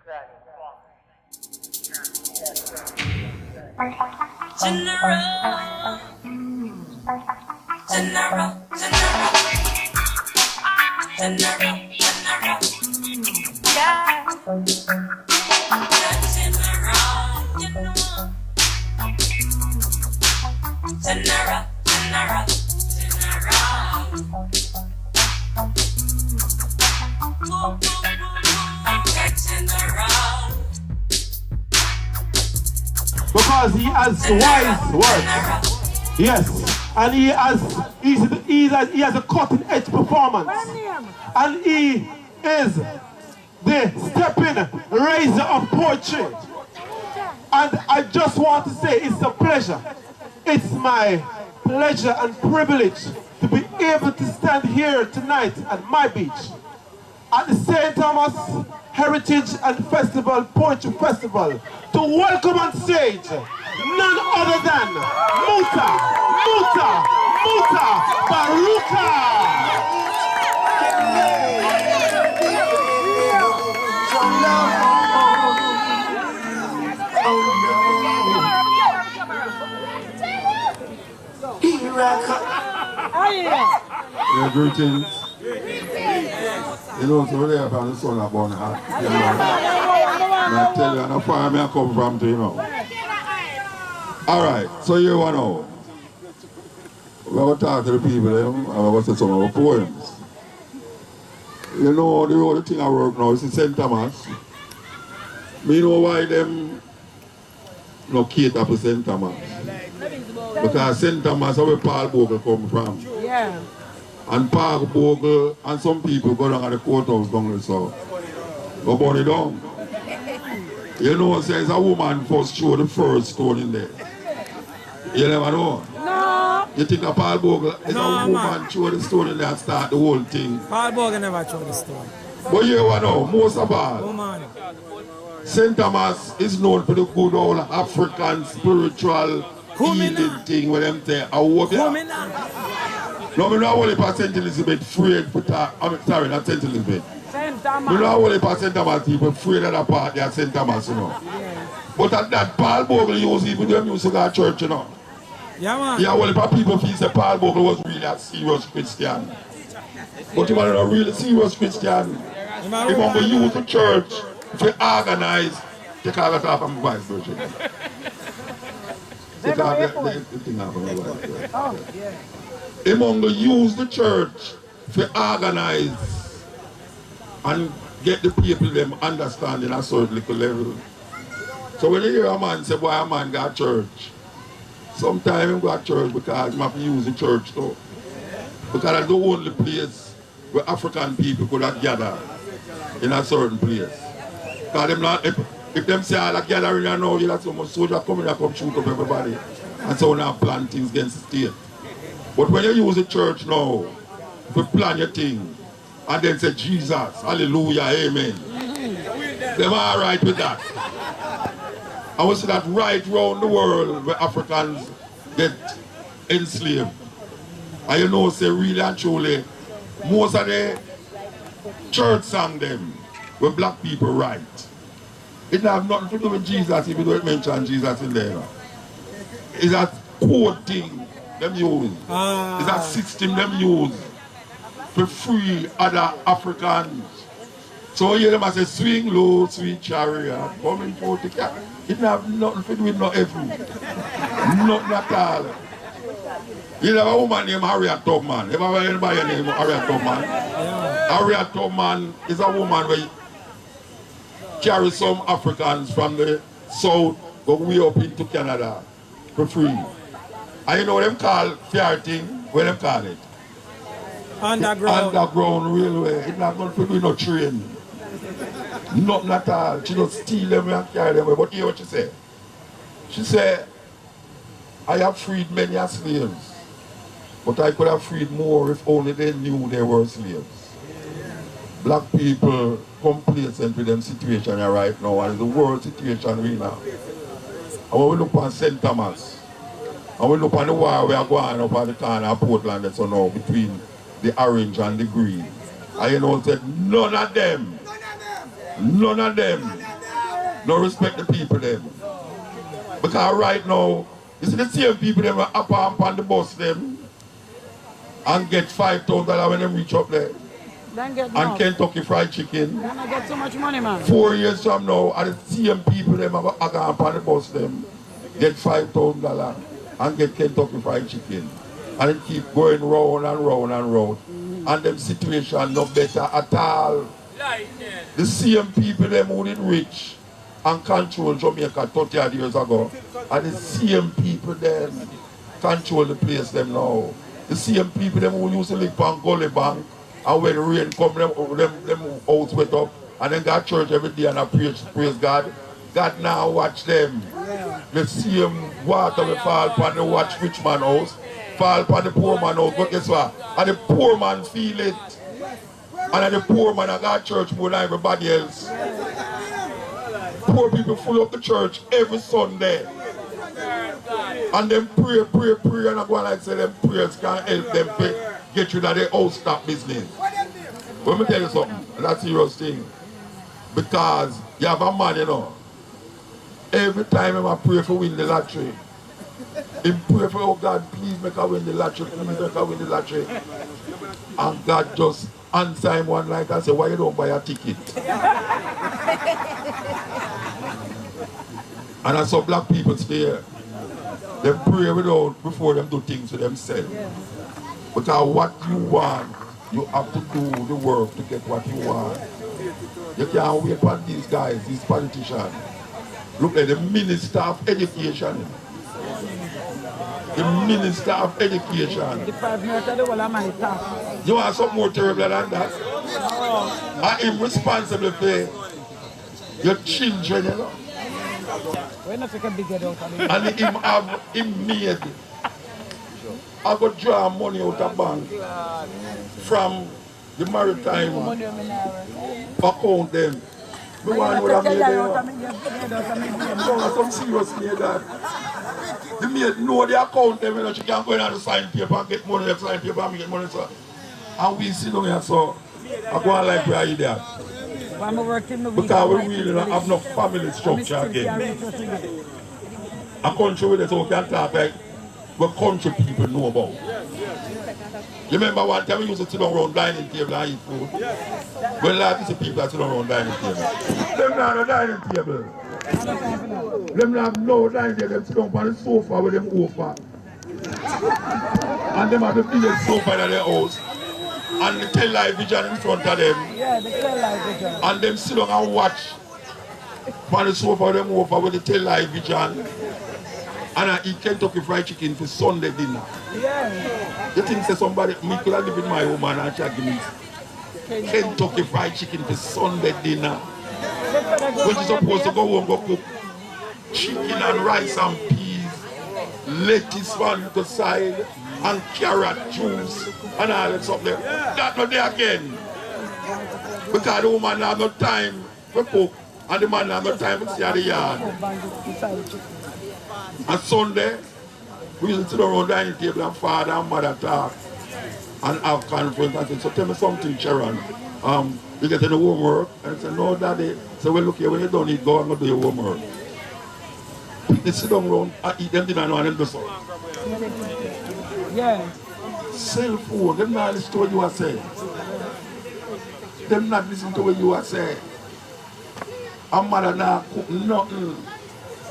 General, General, yeah. General. Because he has wise words. Yes. And he has a cutting edge performance. And he is the stepping raiser of poetry. And I just want to say it's a pleasure. It's my pleasure and privilege to be able to stand here tonight at my beach at the St. Thomas Heritage and Festival Poetry Festival to welcome on stage none other than Muta Baruka. Yeah, greetings. You know, so they have the sun upon heart. You know. I tell you, and the fire I come from, you know. Alright, so you want to know. We're going to talk to the people, and we're going to say some of our poems. You know, the only thing I work now is in St. Thomas. You know why them no cater for St. Thomas? Because St. Thomas is where Paul Bogle come from. Yeah. And Paul Bogle and some people go down at the courthouse down the south. Go burn it down. You know, says a woman first throw the first stone in there. You never know? No. You think a Paul Bogle is a woman throw the stone in there and start the whole thing? Paul Bogle never throw the stone. But you know, most of all, Woman. St. Thomas is known for the good old African spiritual healing thing where them say, I hope you. No, I don't want to St. Elizabeth afraid for that. I'm sorry, not St. Elizabeth. St. Thomas. I don't want to St. Thomas people afraid of that part there, St. Thomas, you know. Yeah. But at that Paul Bogle use even them used to go to church, you know. Yeah, man. Yeah, well, if people feel that Paul Bogle was really a serious Christian. But he was a really serious Christian. He want to use the church to organize. Take all that off of my voice, virgin. Take all the thing off of my voice. Oh, yeah. He want to use the church to organize and get the people them understanding at a certain little level. So when you hear a man say, boy, a man got church, sometimes he got church because he have to use the church too. Because that's the only place where African people could have gathered in a certain place. Because them not, if them say all that gathering now, you have so much soldier coming and come shoot up everybody. And so now plan things against the state. But when you use the church now to plan your thing and then say Jesus, hallelujah, amen. Them all right with that. I will say that right round the world where Africans get enslaved. And you know, say really and truly, most of the church song them when black people write. It have nothing to do with Jesus if you don't mention Jesus in there. It's a code thing them use. It's a system them use to free other Africans. So you hear them say, swing low, sweet chariot, coming forth the cat. It have nothing to do with no heaven. Nothing at all. You know a woman named Harriet Tubman. Ever heard anybody named Harriet Tubman? Harriet Tubman is a woman who carries some Africans from the south go way up into Canada for free. And you know what them call fair thing? What them call it? Underground railway. It not going to do no train. Nothing at all. She just steal them and carry them away. But hear what she said. She said, I have freed many slaves, but I could have freed more if only they knew they were slaves. Black people complacent with them situation right now, and it's the world situation right now. And when we look on St. Thomas, and we look on the war we are going up on the corner of Portland that's now between the orange and the green. And you know, said none of them No respect the people them. Because right now, you see the same people them are up on the bus them and get $5,000 when they reach up there. Then get And Kentucky Fried Chicken. Then I get so much money, man. 4 years from now, and the same people them are up on the bus them get $5,000 and get Kentucky Fried Chicken. And it keep going round and round and round. And them situation no better at all. The same people them who did rich and control Jamaica 30 odd years ago. And the same people them control the place them now. The same people them who used to live on Gully Bank, and when rain come them house wet up and then got church every day and I praise God. God now watch them. The same water will fall upon the watch rich man house, fall upon the poor man house, but guess what? And the poor man feel it. And the poor man I got church more than everybody else. Poor people full up the church every Sunday. And them pray, and I go and like say them prayers can help them get rid of their house stock business. Let me tell you something, that's a serious thing. Because you have a man, you know, every time I pray for win the lottery, he pray for, oh God, please make I win the lottery, please make I win the lottery. And God just answer him one night and say, why you don't buy a ticket? And I saw black people stay here. They pray without before them do things to themselves. Because what you want, you have to do the work to get what you want. You can't wait for these guys, these politicians. Look at the Minister of Education. The Minister of Education. You want something more terrible than that? I am responsible for your children, you know. And him made. I got draw money out of bank from the maritime account them. The one who have made some serious made that. The maid know the account them, you know, she can go in and sign paper and get money, sign paper and get money, so. And we sit down here, so I go on like we are there. Because we really don't have no family structure again. A country with it, so we can talk like what country people know about. You remember one time we used to sit down around dining table and eat food? When like these people that sit down around dining table. Them not on a dining table. Them not have no dining table, them sit down on the sofa with them over. And them have the biggest sofa in their house. And the television in front of them. Yeah, the television. And them sit down and watch on the sofa with them over with the television. And I eat Kentucky Fried Chicken for Sunday dinner. Yeah. You think say somebody, me could have lived with my woman and she give me Kentucky Fried Chicken for Sunday dinner. When she's supposed to go home, go cook chicken and rice and peas, lettuce on the side, and carrot juice, and all that stuff there. That's not there again. Because the woman have no time to cook, and the man have no time to stay at the yard. And Sunday, we used to sit around the dining table and father and mother talk and have conference and say, so tell me something, Sharon. You get in the homework? And I say, no, Daddy. So well, look here, when you don't eat, go and go do your homework. They sit down around and eat them dinner and them do so. Yeah. Cell phone, them not listen to what you are saying. Them not listen to what you are saying. And mother not cook nothing.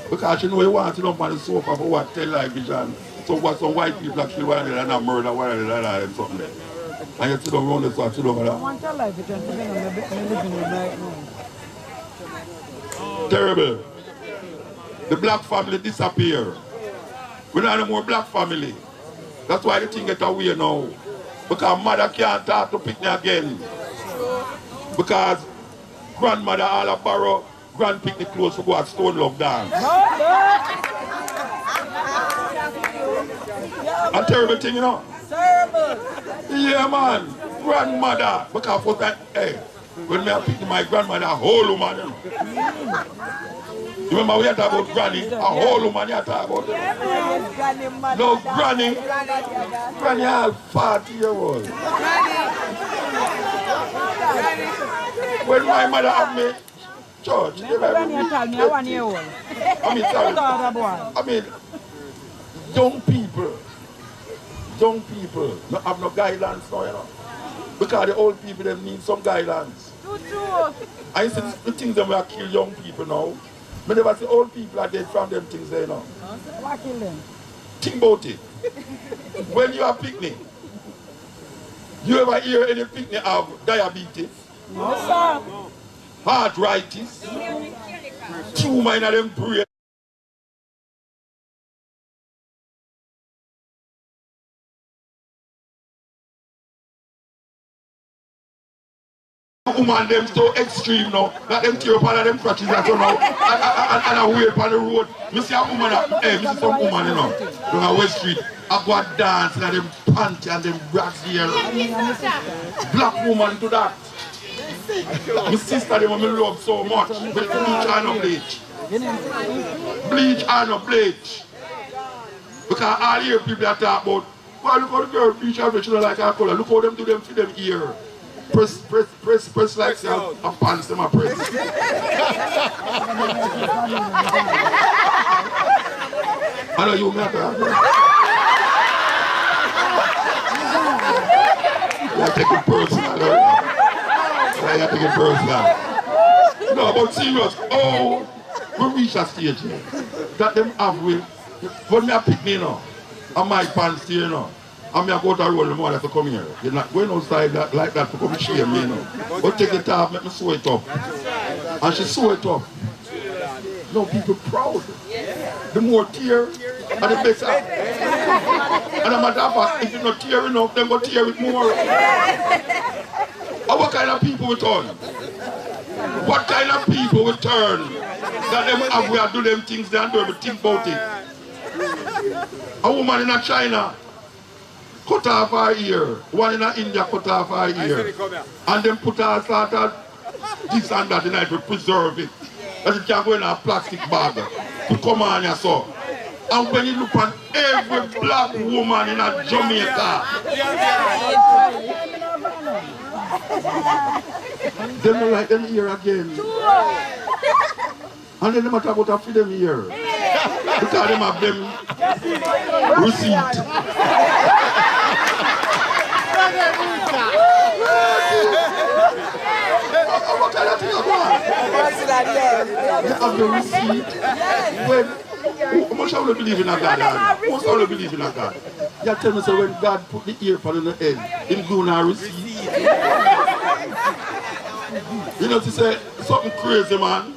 Because you know you want to know on the sofa for what television. So what some white people actually want to do murder, what are they and something there. And you sit down around the sofa, sit down I want television to be on the living room right now. Terrible. The black family disappear. We don't have no more black family. That's why the thing get away now. Because mother can't talk to Picnic again. Because grandmother all a borrow grand Picnic clothes to go at Stone Love dance. A terrible thing, you know? Terrible. Yeah, man. Grandmother. Because for that, hey, when me pick my grandmother, a whole woman, you know? You remember we had talk about granny? A whole woman you talk about. No, granny. Granny all 40-year-old. When my mother had me, Church. When you tell me, I want you all. I mean, sorry. God, boy. I mean, young people don't have no guidelines now, you know. Because the old people, them need some guidelines. True. I see the things that will kill young people now. I never see old people are dead from them things there, you know. What kill them? Think about it. When you are picnic, you ever hear any picnic have diabetes, No, sir. arthritis, tumor in them brain? Woman them so extreme now that them tear upon them crutches and so now and I wait on the road. Me see a woman, me see some woman, you know, down West Street. I go and dance and them panty and them brags here. Black woman to that. My sister them I love so much. With bleach and no bleach. Bleach and no bleach. Because all here people are talking about, well, look how the girl bleach and bleach like her color. Look how them do them for them ear. Press like say a pants them a press. I know you matter. You take it personal. You take it personal. No, but serious. Oh, we reach a stage here. That them have with. When me a pick me now, and my pants here, you know. I'm going to go to the road and more to come here. You're not going outside like that to come and shame me, you know. But take it off, make me sew it up. And she sew it up. No, people proud. The more tear, and the better. And no matter of fact, if you're not tearing enough, then go tear it more. And what kind of people we turn? What kind of people we turn? That them have we do them things they don't do, but think about it. A woman in China cut off her ear. One in India cut off her ear. And then put her sort of this and that in it to preserve it. That it can go in a plastic bag to come on your son. And when you look at every black woman in a Jamaica, they don't like them ear again. And then they matter about a feed them ear. Because they have them receipt. What kind of thing you have the receipt. When most of you believe in a God. Most of you believe in a God. You tell me so when God put the earphone in the head, Him doing a receipt. You know to say something crazy, man.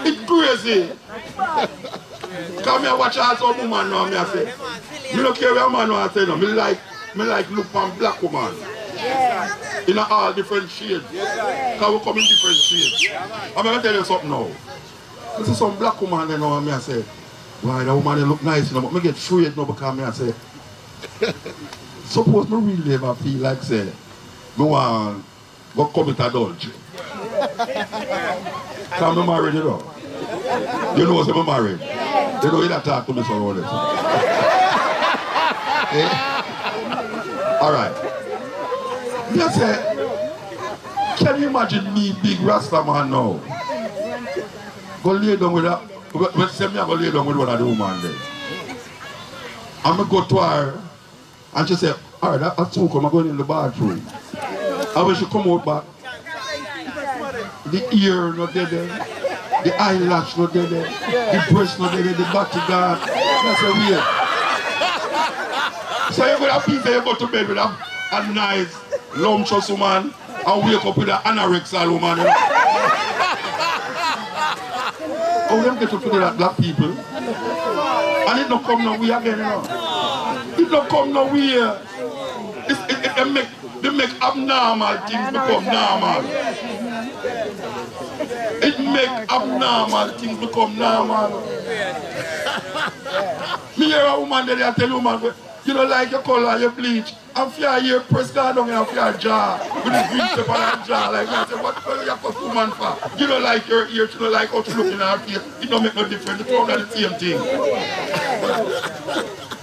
It's crazy. Come here, watch out some woman now, me I say. Me don't care what a man want to say no. Me like look on black woman. In all different shades. Because we come in different shades. I'm going to tell you something now. This is some black woman there now, and I say, why that woman look nice, you know, but I get afraid now because I say, suppose me really ever feel like say, I want to commit adultery. Because I'm married, you know. You know I'm married. You know you don't talk to me so all this. Eh? Alright. You say, can you imagine me, big Rasta man now? Go lay down with her. When say me I go lay down with one of the woman there. I'm going to go to her and she say, alright, that's too come, I'm going in the bathroom. And when she come out back, the ear not there, the eyelash not there, the breast not there, the body guard. That's a weird. So you go to pizza, you go to bed with a nice, lumptious woman and wake up with an anorexial woman. You know? How them get to figure that black people? And it don't come nowhere again, you know. It don't come nowhere. They make abnormal things become normal. It make abnormal things become normal. Me hear a woman there, I tell you, woman, you don't like your color, your bleach. And for your press guard down and for your jaw. With the green stuff on your jaw. Like that. I say, what are you for woman for? You don't like your ear, you don't like how to look in her face. It don't make no difference. It's all the same thing.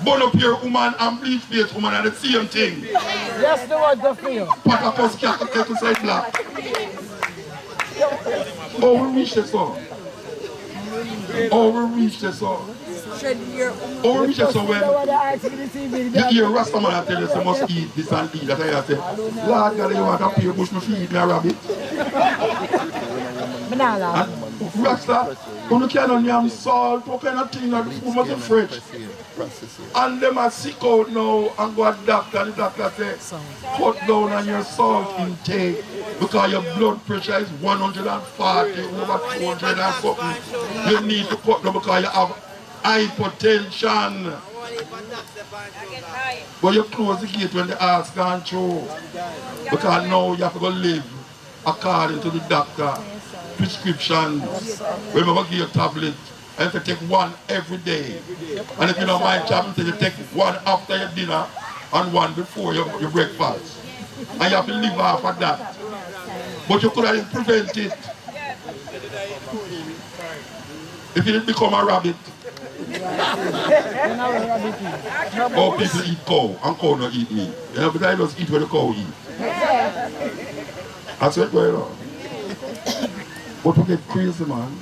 Burn up your woman and bleach face woman are the same thing. Yes, the word of fear. Pot of us cat to say black. Oh, we reach this one. Oh, we reach this one. Oh, we reach this one when you hear Rastaman tell you, you must eat this and eat that. I say, Lord God, you want to pay bush to feed me a rabbit? And Rasta, when you can't have salt, what kind of thing that the food must be fresh? And them are sick out now and go to the doctor, and the doctor say, cut down on your salt intake because your blood pressure is 140 over 200 and something. You need to cut down because you have hypertension. But you close the gate when the heart's gone through. Because now you have to go live according to the doctor prescription. Remember, give you a tablet. And you have to take one every day. And if you don't mind, you take one after your dinner and one before your breakfast. And you have to live off of that. But you could have prevented it. If you didn't become a rabbit. All people eat cow and cow don't eat meat. You know, but I just eat what the cow eat. That's what's going on. But we get crazy, man.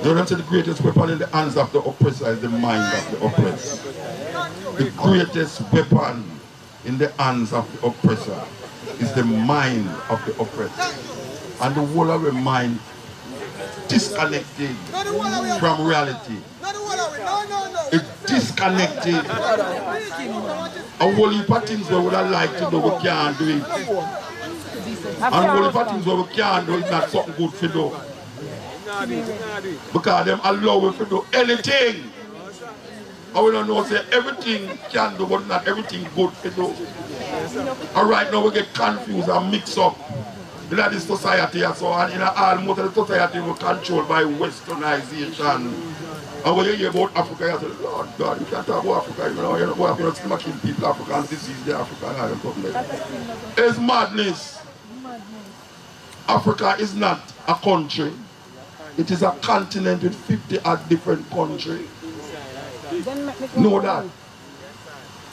You know, the greatest weapon in the hands of the oppressor is the mind of the oppressed. The greatest weapon in the hands of the oppressor is the mind of the oppressed. And the whole of the mind disconnected from reality. It's disconnected. A whole heap of things we would have liked to do, we can't do it. And a whole heap of things we can't do, it's not something good to do. Because them allow us to do anything. And we don't know, say everything can do, but not everything good to do. And right now we get confused and mixed up in this society and so on. In all, most of the society we're controlled by westernization. And when you hear about Africa, you say, Lord God, you can't talk about Africa, you know, you're not still killing people, African disease, the African and something. It's madness. Africa is not a country. It is a continent with 50 different countries. Know that.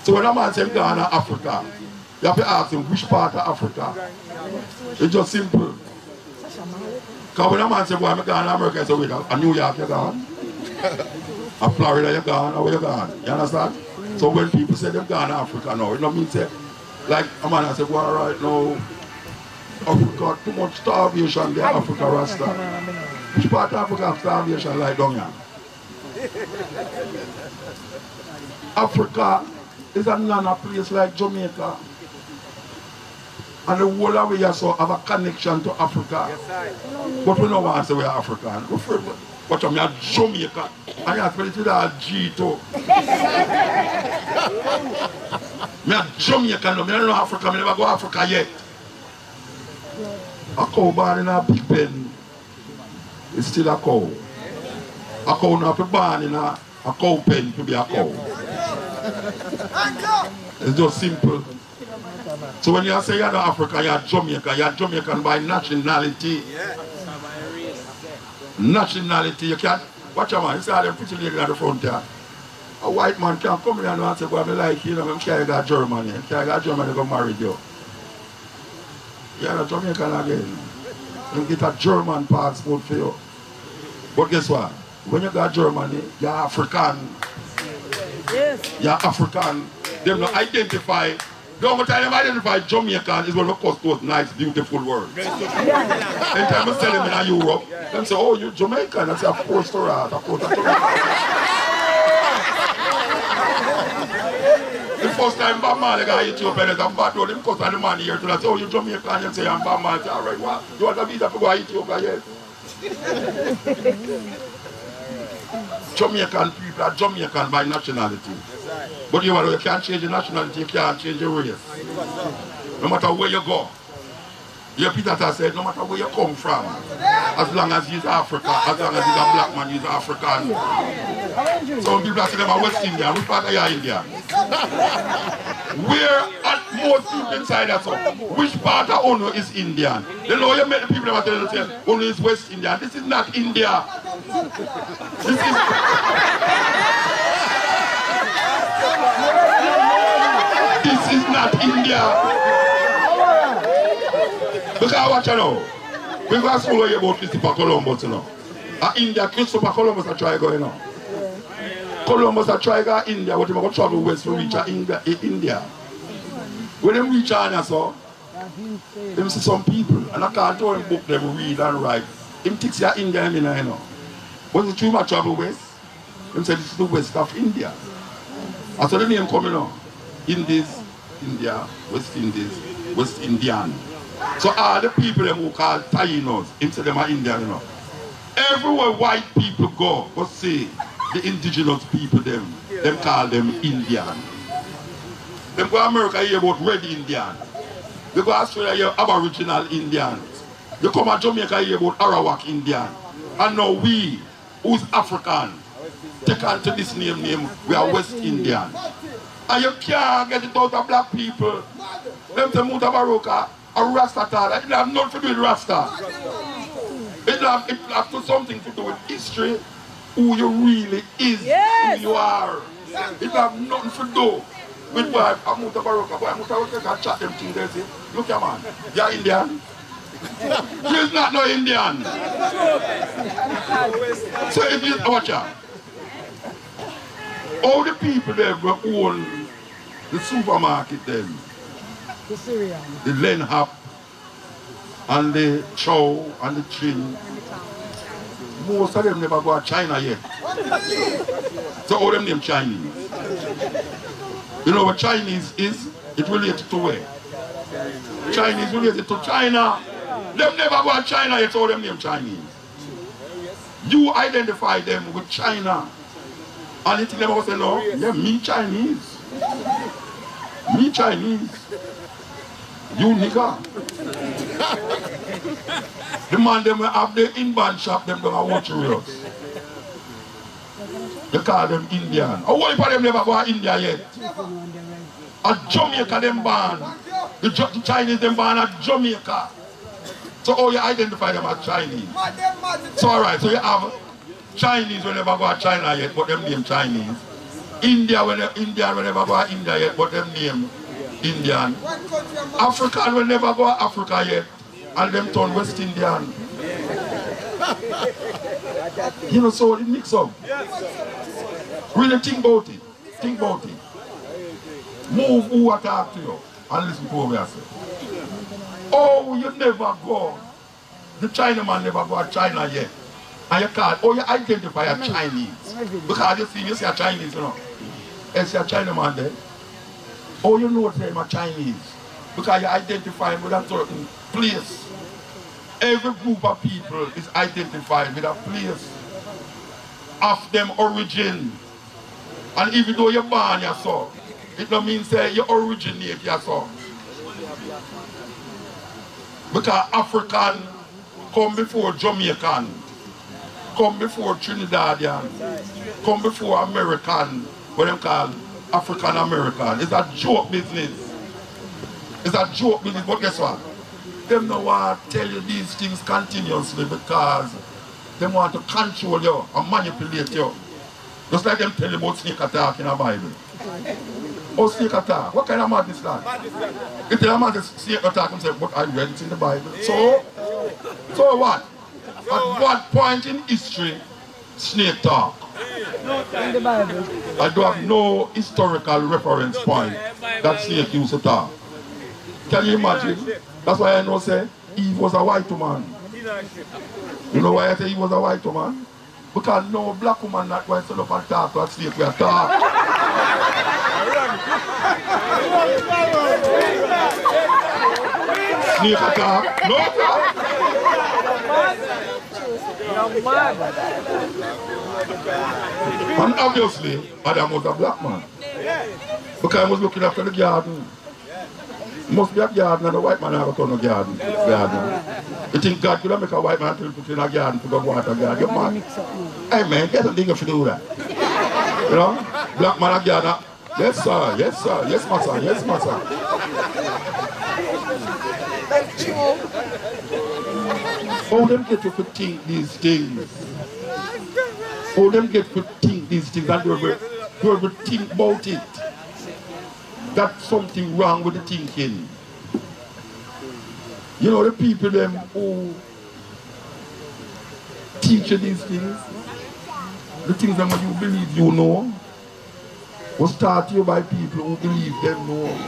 So when a man says Ghana, Africa, you have to ask him which part of Africa. It's just simple. Because when a man says, well, I'm Ghana, America, so wait, a New York, you're gone. A Florida, you're gone, or where you're gone. You understand? So when people say them Ghana, Africa now, it don't mean say, like a man says, well, right now, Africa, too much starvation there, Africa, Rasta. Which part of Africa have starvation like down here? Africa is another place like Jamaica. And the whole of we also have a connection to Africa. But we don't want to say we are African. But I'm a Jamaica. And you have to spell it with a G too. I'm a Jamaican. I don't know Africa. I never go to Africa yet. A cow born in a big pen is still a cow. A cow not be born in a cow pen to be a cow. It's just simple. So when you say you're not African, you're Jamaican by nationality. Nationality, you can't, watch a man, you see all them pretty ladies at the front there. A white man can't come here and say, well, I like you, I'm sure you got Germany. I'm sure you got Germany to marry you. You're not Jamaican again. You get a German passport for you. But guess what? When you got Germany, you're African. Yes. You're African. They don't identify. The only time they identify Jamaican is when we cost those nice, beautiful words. Anytime I tell them in Europe, they say, oh, you're Jamaican. I say, of course, of course, I'm Jamaican. The first time Bob Marley got Ethiopia, there's a bad road, him cause the man here to say, oh, you're Jamaican, you say, I'm Bob Marley. I say, all right, well, you want a visa to go to Ethiopia, yes? Jamaican people are Jamaican by nationality. But you can't change your nationality, you can't change your race. No matter where you go. Your Peter said, no matter where you come from, as long as he's African, as long as he's a black man, he's African. Some people say them are West Indian. Which part are you Indian? Where are most people inside that so? Which part of Ono is Indian? You know you met the people that tell you Ono is West Indian. This is not India. This is not India. Because watch you know. We go to school here about Christopher Columbus, you know. India, Christopher Columbus, I try going on. Columbus, I try go to India, but he go travel west to reach India. When they reach China, so, them see some people, and I can't tell them book them read and write. Him takes your India, you know. But it's true my travel west. Him said this is the west of India. I saw the name coming on. Indies, India, West Indies, West Indian. So all the people them who call Tainos, him say them are Indian, you know. Everywhere white people go, but say the indigenous people them call them Indian. Them go to America hear about red Indian. They go to Australia hear Aboriginal Indians. You come to Jamaica hear about Arawak Indian. And now we, who's African, take on to this name, we are West Indian. And you can't get it out of black people. Them say Muta Baroka, a Rasta Tala. It have nothing to do with Rasta. It have to something to do with history, who you really is, who you are. It have nothing to do with why Muta Baroka. Boy, Muta Baroka can chat them things there. Say, look here man, you're Indian. He's not no Indian. So it is, watch out. All the people there who own the supermarket them, The Syrian. the Lenhap and the Chow and the Chin, most of them never go to China yet. So all them name Chinese. You know what Chinese is? It related to where? Chinese related to China. Them never go to China yet, so all them name Chinese. You identify them with China. And the thing them say, no, yeah, me Chinese. Me Chinese. You nigga. The man them have the inbound shop, them don't watch us. They call them Indian. How many of them never go to India yet? At Jamaica them born. The Chinese them born at Jamaica. So how you identify them as Chinese? So alright, so you have Chinese will never go to China yet, but them name Chinese. Indian will never go to India yet, but them name Indian. African will never go to Africa yet, and them turn West Indian. You know, so it mix up. Really think about it. Think about it. Move who I talk to you and listen to what we say. Oh, you never go. The Chinaman never go to China yet. And you can't, you identify a Chinese. Because you see a Chinese, you know. You see a Chinaman there. Oh, you know them are Chinese. Because you identify with a certain place. Every group of people is identified with a place of them origin. And even though you're born yourself, it don't mean say you originate yourself. Because African come before Jamaican, come before Trinidadian, come before American, what them call African American. It's a joke business. It's a joke business, but guess what? Them don't want to tell you these things continuously because they want to control you and manipulate you. Just like them tell you about snake attack in the Bible. Oh, snake attack. What kind of madness is that? If tell a man to snake attack and say, but I read it in the Bible. So what? At what point in history snake talk? In the Bible. I do have no historical reference point that snake used to talk. Can you imagine? That's why I know say Eve was a white woman. You know why I say Eve was a white woman? Because no black woman not going to stand up and talk to a snake we are talk. Snake attack? No talk. And obviously, Adam was a black man. Because I was looking after the garden. Must be a garden and a white man have a ton of garden. You think God could make a white man to put in a garden to go water garden? You're mad. Hey man, get something if you do that. You know? Black man a garden. Yes sir, yes sir, yes master, yes master. How them get you to think these things? How them get to think these things and you will think about it? That's something wrong with the thinking. You know the people them who teach you these things. The things that you believe you know was taught to you by people who believe them know.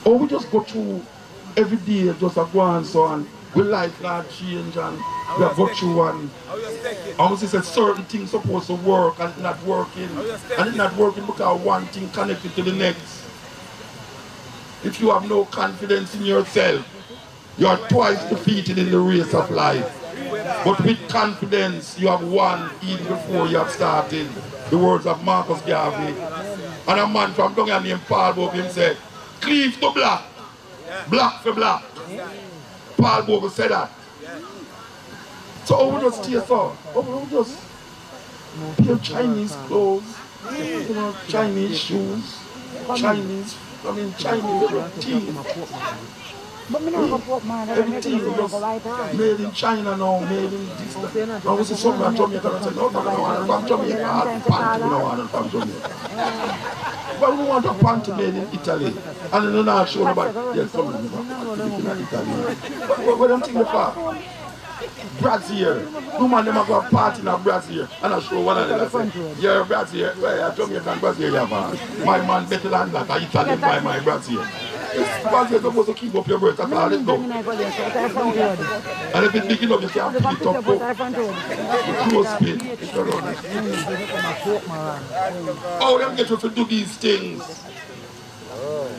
Or we just go through every day, just a go on so and we life not change and we go through and I was say certain things supposed to work and it's not working. And it's not working because one thing connected to the next. If you have no confidence in yourself, you are twice defeated in the race of life. But with confidence, you have won even before you have started. The words of Marcus Garvey. And a man from down here named Paul Bogle said, cleave to black, black for black. Paul Bogle said that. So we just stay so. We just wear Chinese clothes, you know, Chinese shoes, Chinese teeth. But me never put man, Everything just made in China now, made in this. I was somewhere from Jamaica and I said, no, I'm from Jamaica, I'm from Jamaica. But we want a pant made in Italy. And then not show nobody, yes, come in Italy. But what I'm thinking for? Brazil. No man, them go a party in Brazil. And I show one of them, I say, yeah, Brazil, well, Jamaican Brazil, my man better than that, I Italian by my Brazil. Because you're supposed to keep up your breath, that's all it goes. And if it's big enough, you can pick it up, close speed. How them get you to do these things?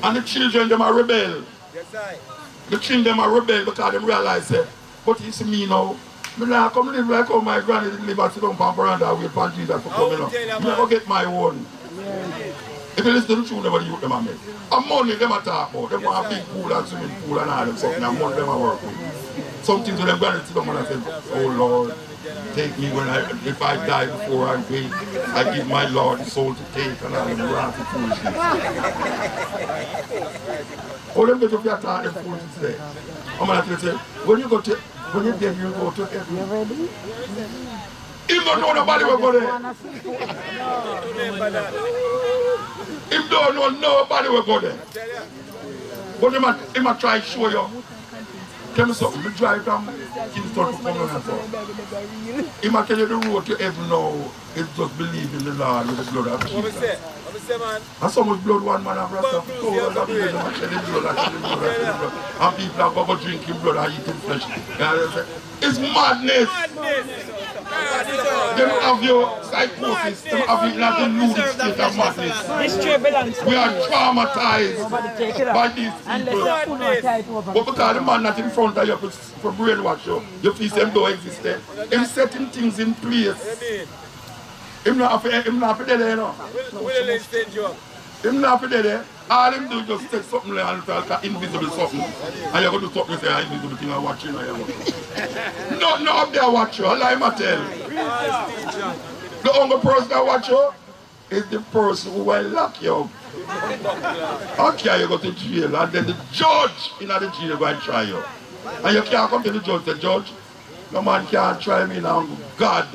And the children, them are rebel. The children, them are rebel because they realize it. But you see me now, I come live like how my granny didn't live at sit down on veranda wait for Jesus for coming up. I never get my own. If you listen to the truth, never youth them a make. And money them a talk about. They want a big pool and swimming pool and all them something and money them a work with. Some things when them granny sit down and say, oh Lord, take me if I die before I wait, I give my Lord the soul to take and all them rampant foolishness. Oh, them get up here talk them foolishness there. I'm going to tell you, when you're dead, you go to heaven. You ready? Him don't know nobody will go there. Him don't know nobody will go there. But he might try to show you. Tell me something, you drive from Kingston to come on and so. He might tell you the road to heaven now. It's just believe in the Lord with the blood of Jesus. And so much blood one man have rasta for blood and shedding blood. And people are going to drinking blood and eating flesh. It's madness. They have your psychosis, they have you not in the state of madness. We are traumatized by these people. But because the man not in front of you for brainwash you feel them don't exist there. Him setting things in place. Him not for dead there, you know. Him not for dead there. All him do is just take something like and talk invisible something. And you're going to do something and say, invisible thing I'm watching. No up there watch you, I'll lie my tell. The only person that watch you is the person who will lock you up. Okay, you go to jail and then the judge in the jail will try you. And you can't come to the judge and say, Judge, no man can't try me now. God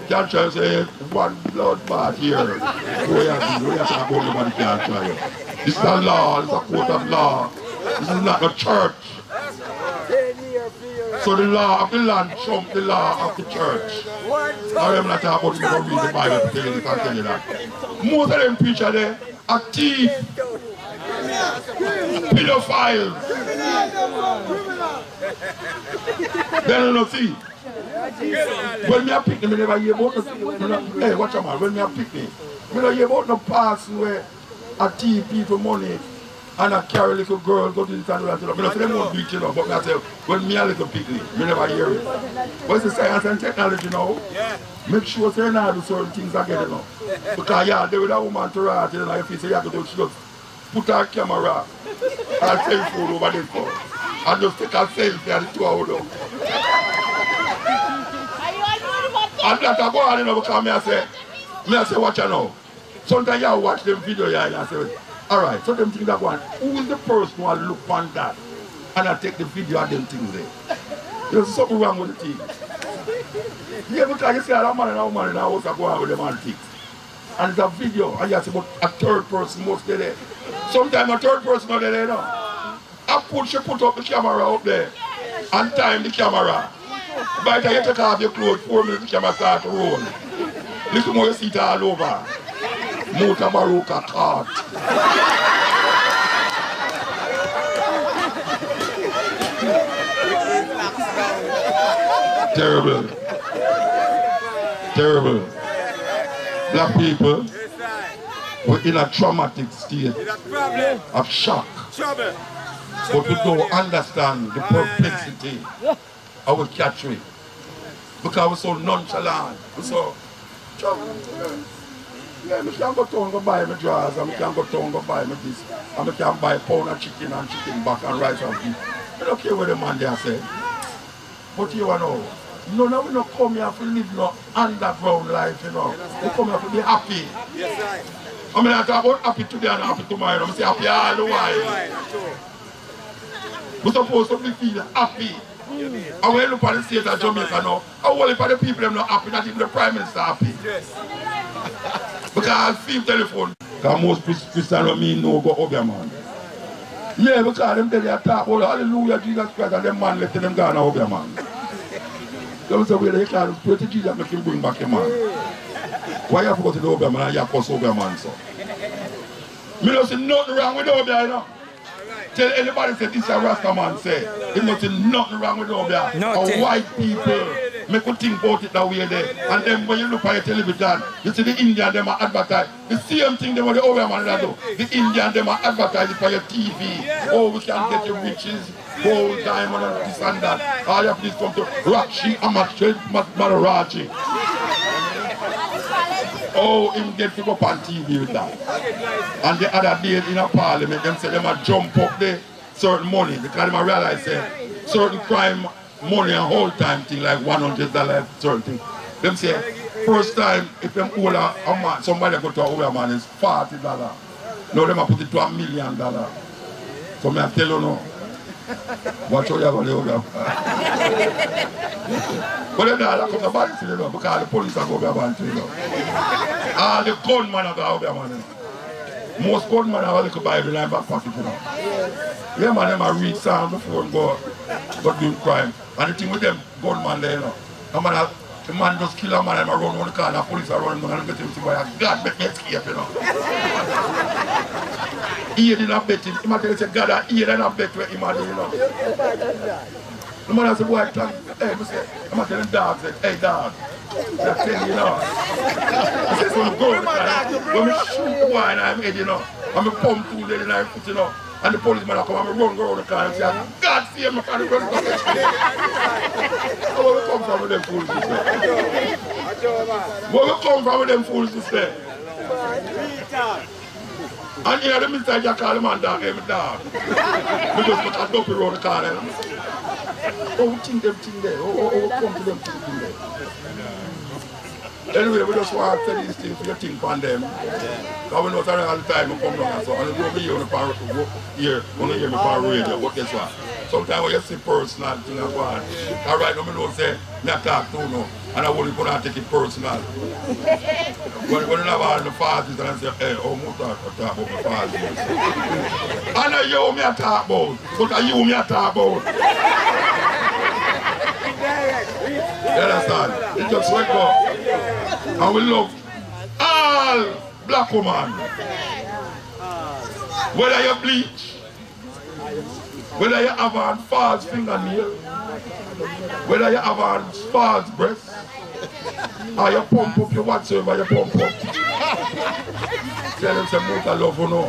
can't try and say, one blood bath here. We have to talk about the man can't try you. This is a law, it's a court of law. This is not a church. So the law of the land trumps the law of the church. I am not talking about you read the Bible to tell you that. Most of them preachers there are thieves, pedophiles. They don't know see. When me a pick me never hear about no. Hey, watch out man, when me a pick me don't hear about no past where I thief people money and I carry little girls go to the town and I don't say them won't beat you know, but I tell when me a little picnic, me never hear it. But it's the science and technology now. Yeah. Make sure say now do certain things again you know. Because yeah, they with a woman to write you know, if you say you have to do she just put her camera and cell phone over the phone and just take a selfie and the two out of and that I go on you know because me I say watch you now. Sometimes you watch them video here and I say, alright, so them things that one, who is the person who will look on that and I take the video of them things there? There's something wrong with the thing. Yeah, because you see a man and a woman in the house are going with them and things. And it's a video and you see about a third person must be there. Sometimes a third person not there now. She put up the camera up there and time the camera. By the time you take off your clothes, 4 minutes, the camera start to roll. Little more you see it all over. Motor Baroka cart. Terrible. Terrible. Black people were in a traumatic state of shock. But we don't understand the perplexity of our catch it. Because we're so nonchalant. We're so yeah, I can go town go buy my drawers, and I can go town go buy my this, and I can buy a pound of chicken and chicken back and rice and beef. I don't care what the man there said. But you know, no, we don't come here to live no underground life, you know. We come here to be happy. Yes, right. I mean, I talk about happy today and happy tomorrow. I say happy all the while. We're supposed to be feeling happy. And when you look at the state of Jamaica now, how all of the people them not happy, not even the Prime Minister happy. Yes. Because I feel telephone. Because most Christians don't mean no go up your man. Yeah, because them tell you talk about hallelujah, Jesus Christ, and them man left them gone up your man. Don't say where they can't pray to Jesus make him bring back your man. Why you have to go to the Obia man and you have to cuss over your man, so? Me don't see nothing wrong with the Obia, you know. Tell anybody say this is a Rasta man say. There must be nothing wrong with Obia. Or white people make you think about it that way there. And then when you look at your television, you see the Indian them are advertise. The same thing they want the Obia man do. The Indian them are advertising for your TV. Oh, we can get your riches, gold, diamond, and this and that. All you have to do is come to Rakshi Amatred Madaraji. Oh, him get to go up on TV with that. And the other day in a parliament, them say them a jump up the certain money because them a realize certain crime money and whole time thing like $100 certain thing. Them say first time if them owe a man, somebody go to a older man is $40. Now them a put it to $1 million. So me I tell you now. Watch how you go to the but then that comes about to you because the police are going to ban to you. All the gunmen are going to ban. Most gunmen are going to buy the line back pocket, you know. Yeah, man, them are read sound before and go do crime. And the thing with them gunmen there, you know. The man just kill a man and run on the car and the police are running and get him to buy a God make me escape, you know. He didn't bet him. He might tell you, God, he didn't bet where he might do, you know. The man said, boy, hey, I'm not telling dog, said, hey, dog. That's telling you, know. He says, when I go, when I shoot the boy and I'm head, you know, I'm a pump through there and I'm foot, you know, and the policeman come and run around the car and say, God save me, and the run come. Where we come from with them fools to say? Where we come from with them fools to say? And here the minister just call the man dog, hey, my dog. We just put a dopey around the car and oh, we think them thing there. Oh, come to them thing there. Anyway, we just want to tell these things for you think on them. Because we know that all the time we come down and so. And you don't hear me on the radio, but guess what? Sometimes when you see personal thing and go on. And right now, I know say, I talk to you. And I won't going to take it personal. When you have all the fathers and I say, hey, oh, I talk about my fathers. I know you me I talk about, but I you me I talk about. You understand? It just wake up. And we love all black women. Whether you bleach, whether you have a false fingernail, whether you have a false breast, or you pump up your whatsoever you pump up. Tell them some more love you know.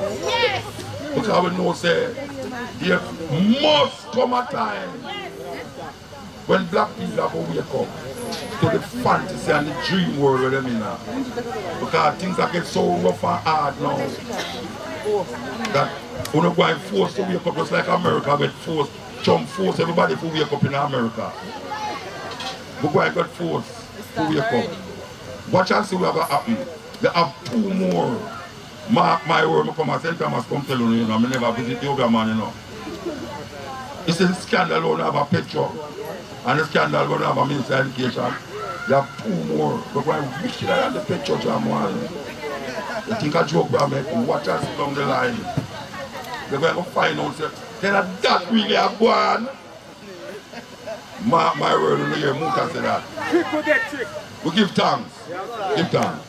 Because we know say there must come a time when black people have to wake up to the fantasy and the dream world where they're in now. Because things are getting so rough and hard now that we're not going forced to wake up just like America get forced, Trump force everybody to wake up in America. We're going to get forced to wake up. Watch and see what will happen. They have 2 more. Mark my word, I come and say, I must come tell you, I never visit the other man, you know. It's a scandal when you have a picture. And the scandal when you have a minister of education. You have 2 more. We're going to wish you that the picture to one. You think a joke will make you watch us down the line. They're going to find out, say, that really a one. Mark my word, when you hear Muta say that. Trick will get trick. We give thanks. Give thanks.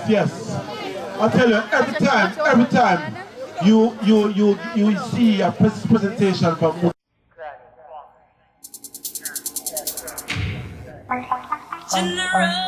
Yes. I tell you, every time you see a presentation from Muta. General.